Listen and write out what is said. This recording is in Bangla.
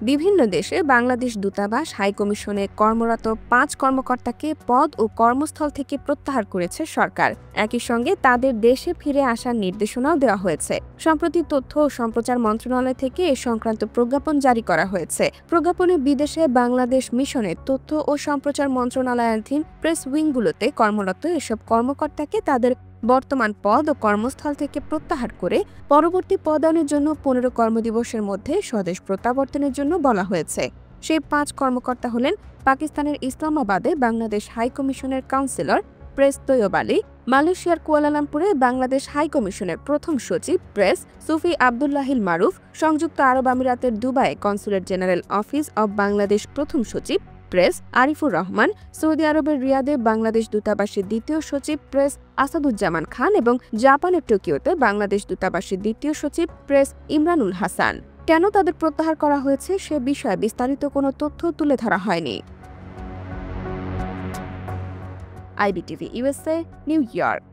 বিভিন্ন দেশে বাংলাদেশ দূতাবাস হাইকমিশনে কর্মরত ৫ কর্মকর্তাকে পদ ও কর্মস্থল থেকে প্রত্যাহার করেছে সরকার। একই সঙ্গে তাদের দেশে ফিরে আসার নির্দেশনাও দেওয়া হয়েছে। সম্প্রতি তথ্য ও সম্প্রচার মন্ত্রণালয় থেকে এ সংক্রান্ত প্রজ্ঞাপন জারি করা হয়েছে। প্রজ্ঞাপনে বিদেশে বাংলাদেশ মিশনের তথ্য ও সম্প্রচার মন্ত্রণালয়াধীন প্রেস উইংগুলোতে কর্মরত এসব কর্মকর্তাকে তাদের বর্তমান পদ ও কর্মস্থল থেকে প্রত্যাহার করে পরবর্তী পদায়নের জন্য ১৫ কর্মদিবসের মধ্যে স্বদেশ প্রত্যাবর্তনের জন্য বলা হয়েছে। সেই ৫ কর্মকর্তা হলেন পাকিস্তানের ইসলামাবাদে বাংলাদেশ হাইকমিশনের কাউন্সিলর প্রেস তৈয়ব আলী, মালয়েশিয়ার কুয়ালালামপুরে বাংলাদেশ হাইকমিশনের প্রথম সচিব প্রেস সুফি আবদুল্লাহিল মারুফ, সংযুক্ত আরব আমিরাতের দুবাইয়ে consulate general office of Bangladesh প্রথম সচিব প্রেস আরিফুর রহমান, সৌদি আরবের রিয়াদে বাংলাদেশ দূতাবাসের দ্বিতীয় সচিব প্রেস আসাদুজ্জামান খান এবং জাপানের টোকিওতে বাংলাদেশ দূতাবাসের দ্বিতীয় সচিব প্রেস ইমরানুল হাসান। কেন তাদের প্রত্যাহার করা হয়েছে সে বিষয়ে বিস্তারিত কোনো তথ্য তুলে ধরা হয়নি। IBTV USA, new York.